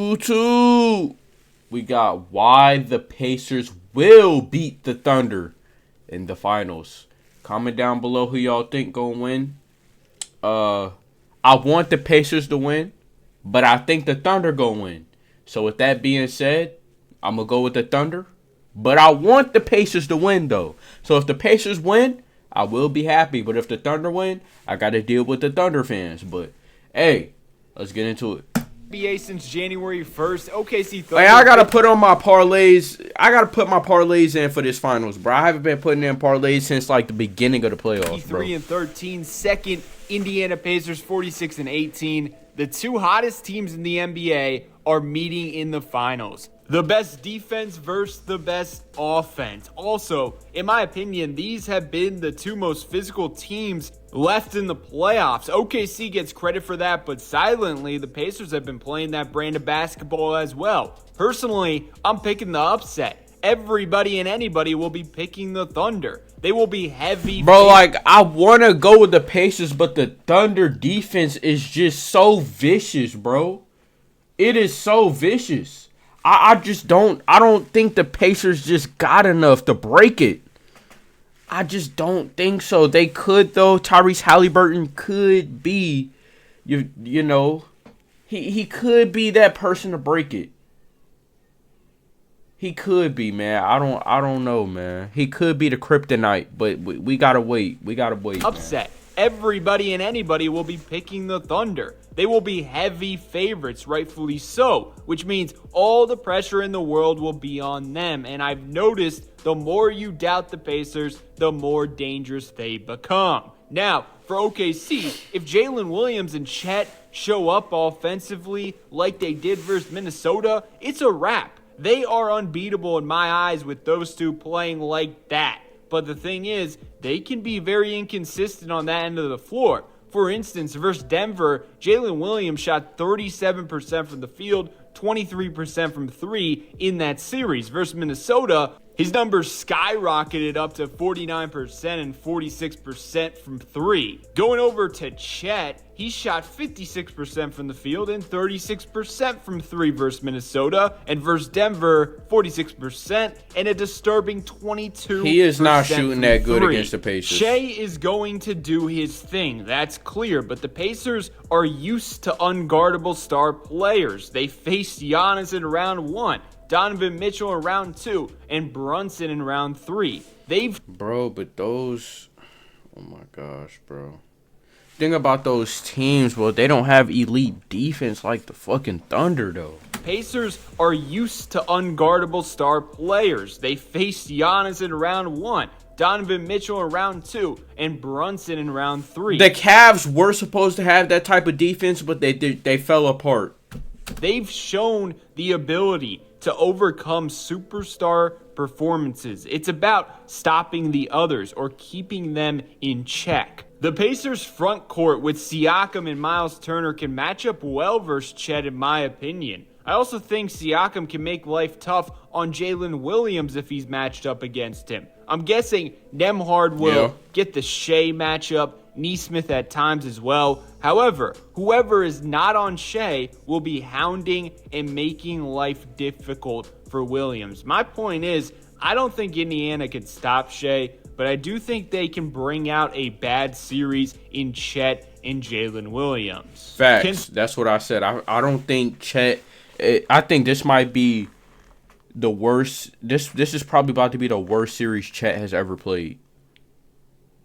2-2. We got why the Pacers will beat the Thunder in the finals. Comment down below who y'all think gonna win. I want the Pacers to win, but I think the Thunder gonna win. So with that being said, I'm gonna go with the Thunder, but I want the Pacers to win though. So if the Pacers win, I will be happy. But if the Thunder win, I gotta deal with the Thunder fans. But hey, let's get into it. NBA since January 1st. OKC Thunder. Hey, I gotta put on my parlays. I gotta put my parlays in for this finals, bro. I haven't been putting in parlays since like the beginning of the playoffs, bro. 3-13. Second, Indiana Pacers 46-18. The two hottest teams in the NBA are meeting in the finals. The best defense versus the best offense. Also, in my opinion, these have been the two most physical teams left in the playoffs. OKC gets credit for that, but silently, the Pacers have been playing that brand of basketball as well. Personally, I'm picking the upset. Everybody and anybody will be picking the Thunder. They will be heavy. Bro, like, I want to go with the Pacers, but the Thunder defense is just so vicious, bro. It is so vicious. I don't think the Pacers just got enough to break it. I just don't think so. They could, though. Tyrese Halliburton could be, you know, he could be that person to break it. He could be, man. I don't know, man. He could be the kryptonite, but we gotta wait. We gotta wait. Upset. Man. Everybody and anybody will be picking the Thunder. They will be heavy favorites, rightfully so, which means all the pressure in the world will be on them. And I've noticed the more you doubt the Pacers, the more dangerous they become. Now, for OKC, if Jalen Williams and Chet show up offensively like they did versus Minnesota, it's a wrap. They are unbeatable in my eyes with those two playing like that. But the thing is, they can be very inconsistent on that end of the floor. For instance, versus Denver, Jalen Williams shot 37% from the field, 23% from three in that series. Versus Minnesota, his numbers skyrocketed up to 49% and 46% from three. Going over to Chet, he shot 56% from the field and 36% from three versus Minnesota. And versus Denver, 46% and a disturbing 22%. He is not shooting that good against the Pacers. Shea is going to do his thing, that's clear. But the Pacers are used to unguardable star players. They faced Giannis in round one, Donovan Mitchell in round 2, and Brunson in round 3. Bro, but those... Oh my gosh, bro. Thing about those teams, bro, they don't have elite defense like the fucking Thunder, though. Pacers are used to unguardable star players. They faced Giannis in round 1, Donovan Mitchell in round 2, and Brunson in round 3. The Cavs were supposed to have that type of defense, but they fell apart. They've shown the ability to overcome superstar performances. It's about stopping the others or keeping them in check. The Pacers' front court with Siakam and Miles Turner can match up well versus Chet, in my opinion. I also think Siakam can make life tough on Jalen Williams if he's matched up against him. I'm guessing Nembhard will get the Shea matchup, Nesmith at times as well. However, whoever is not on Shea will be hounding and making life difficult for Williams. My point is, I don't think Indiana could stop Shea, but I do think they can bring out a bad series in Chet and Jalen Williams. Facts. That's what I said. I don't think Chet... I think this might be the worst... This is probably about to be the worst series Chet has ever played.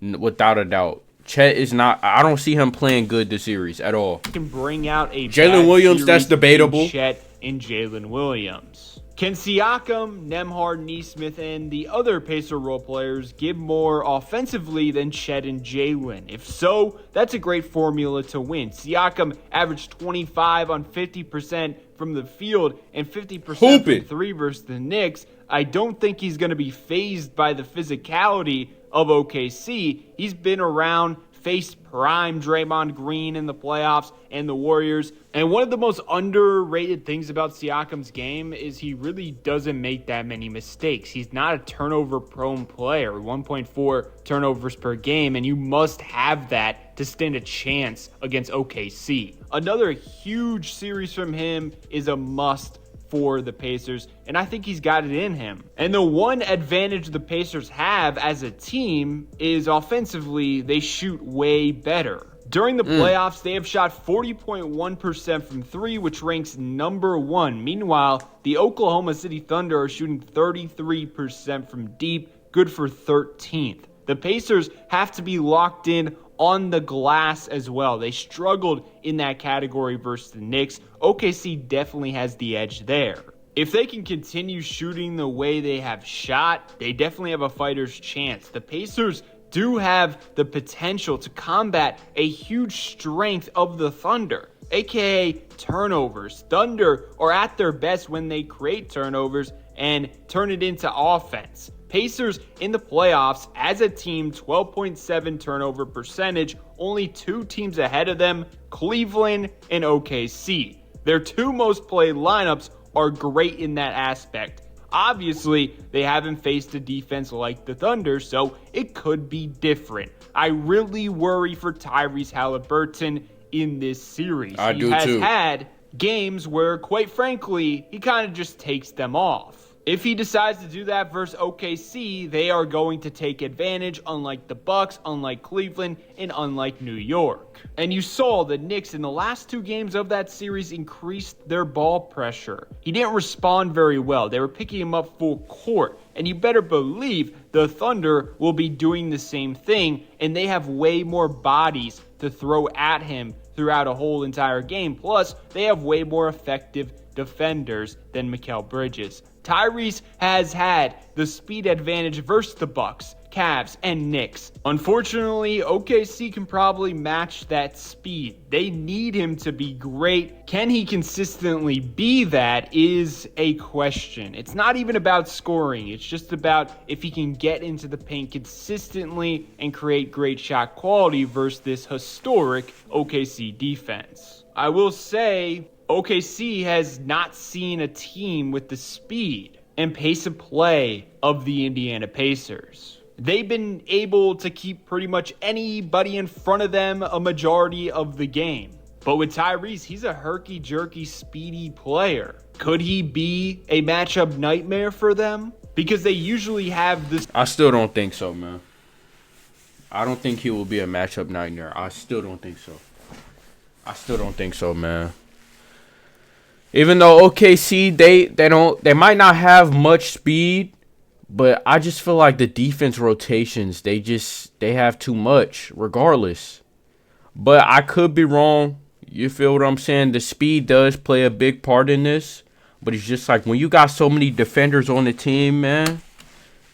Without a doubt. Chet is not... I don't see him playing good this series at all. Can bring out a Jalen Williams, that's debatable. Chet and Jalen Williams. Can Siakam, Nembhard, Nesmith, and the other Pacer role players give more offensively than Chet and Jalen? If so, that's a great formula to win. Siakam averaged 25 on 50% from the field and 50% from three versus the Knicks. I don't think he's going to be fazed by the physicality of OKC. He's been around, faced prime Draymond Green in the playoffs and the Warriors. And one of the most underrated things about Siakam's game is he really doesn't make that many mistakes. He's not a turnover-prone player, 1.4 turnovers per game, and you must have that to stand a chance against OKC. Another huge series from him is a must for the Pacers, and I think he's got it in him. And the one advantage the Pacers have as a team is offensively, they shoot way better. During the playoffs, they have shot 40.1% from three, which ranks number 1. Meanwhile, the Oklahoma City Thunder are shooting 33% from deep, good for 13th. The Pacers have to be locked in on the glass as well. They struggled in that category versus the Knicks. OKC definitely has the edge there. If they can continue shooting the way they have shot, they definitely have a fighter's chance. The Pacers do have the potential to combat a huge strength of the Thunder, aka turnovers. Thunder are at their best when they create turnovers and turn it into offense. Pacers in the playoffs as a team, 12.7 turnover percentage, only 2 teams ahead of them, Cleveland and OKC. Their 2 most played lineups are great in that aspect. Obviously, they haven't faced a defense like the Thunder, so it could be different. I really worry for Tyrese Halliburton in this series. He has had games where, quite frankly, he kind of just takes them off. If he decides to do that versus OKC, they are going to take advantage, unlike the Bucks, unlike Cleveland, and unlike New York. And you saw the Knicks in the last 2 games of that series increased their ball pressure. He didn't respond very well. They were picking him up full court. And you better believe the Thunder will be doing the same thing, and they have way more bodies to throw at him throughout a whole entire game. Plus, they have way more effective defenders than Mikal Bridges. Tyrese has had the speed advantage versus the Bucks, Cavs, and Knicks. Unfortunately, OKC can probably match that speed. They need him to be great. Can he consistently be that is a question. It's not even about scoring. It's just about if he can get into the paint consistently and create great shot quality versus this historic OKC defense. I will say, OKC has not seen a team with the speed and pace of play of the Indiana Pacers. They've been able to keep pretty much anybody in front of them a majority of the game. But with Tyrese, he's a herky-jerky, speedy player. Could he be a matchup nightmare for them? Because they usually have this... I still don't think so, man. I don't think he will be a matchup nightmare. I still don't think so, man. Even though OKC, they might not have much speed, but I just feel like the defense rotations, they have too much regardless. But I could be wrong. You feel what I'm saying? The speed does play a big part in this, but it's just like when you got so many defenders on the team, man,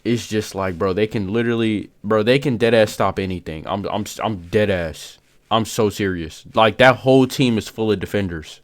it's just like, bro, they can dead ass stop anything. I'm dead ass. I'm so serious. Like, that whole team is full of defenders.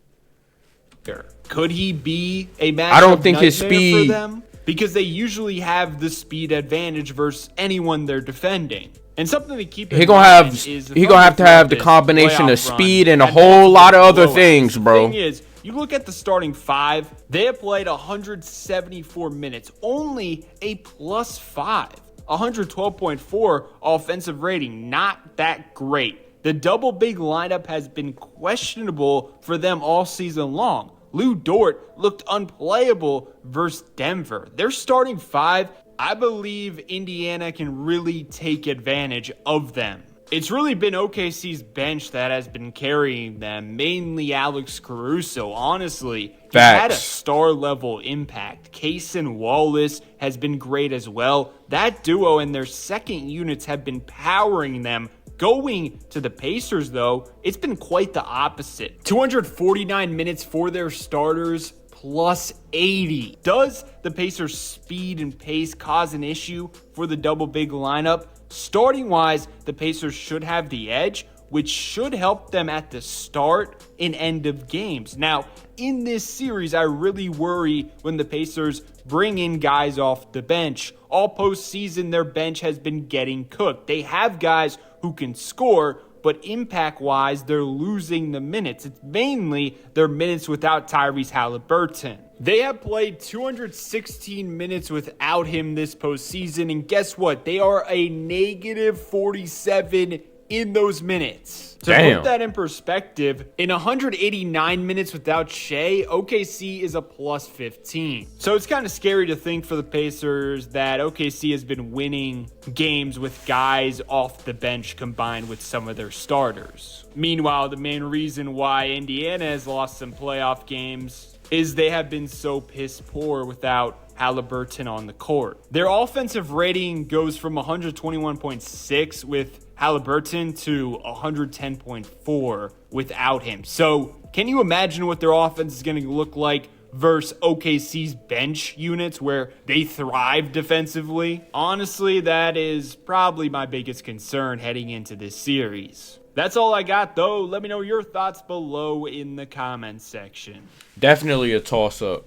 Could he be a matchup I don't think his speed for them? Because they usually have the speed advantage versus anyone they're defending. And something to keep in mind is he gonna have to have the combination of speed and a whole lot of other things, bro. The thing is, you look at the starting 5, they have played 174 minutes, only a +5, 112.4 offensive rating, not that great. The double big lineup has been questionable for them all season long. Lou Dort looked unplayable versus Denver. Their starting 5, I believe Indiana can really take advantage of them. It's really been OKC's bench that has been carrying them, mainly Alex Caruso. Honestly, he had a star-level impact. Cason Wallace has been great as well. That duo and their second units have been powering them. Going to the Pacers, though, it's been quite the opposite. 249 minutes for their starters, +80. Does the Pacers' speed and pace cause an issue for the double big lineup? Starting-wise, the Pacers should have the edge, which should help them at the start and end of games. Now, in this series, I really worry when the Pacers bring in guys off the bench. All postseason, their bench has been getting cooked. They have guys who can score, but impact-wise, they're losing the minutes. It's mainly their minutes without Tyrese Halliburton. They have played 216 minutes without him this postseason, and guess what? They are a -47 in those minutes. To Damn. put that in perspective, in 189 minutes without Shea, OKC is a plus 15. So it's kind of scary to think for the Pacers that OKC has been winning games with guys off the bench combined with some of their starters. Meanwhile, the main reason why Indiana has lost some playoff games is they have been so piss poor without Halliburton on the court. Their offensive rating goes from 121.6 with Halliburton to 110.4 without him. So can you imagine what their offense is going to look like versus OKC's bench units where they thrive defensively? Honestly, that is probably my biggest concern heading into this series. That's all I got, though. Let me know your thoughts below in the comments section. Definitely a toss-up.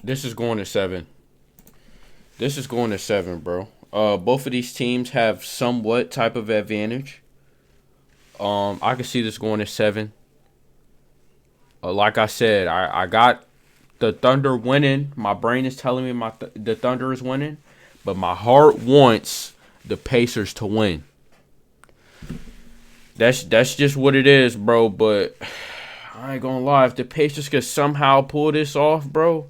This is going to 7. This is going to 7, bro. Both of these teams have somewhat type of advantage. I can see this going to 7. Like I said, I got the Thunder winning. My brain is telling me the Thunder is winning, but my heart wants the Pacers to win. That's just what it is, bro. But I ain't gonna lie, if the Pacers could somehow pull this off, bro,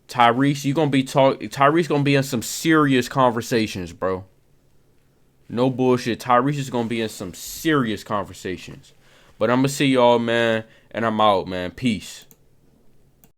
Tyrese gonna be in some serious conversations, bro. No bullshit. Tyrese is gonna be in some serious conversations. But I'm gonna see y'all, man, and I'm out, man. Peace.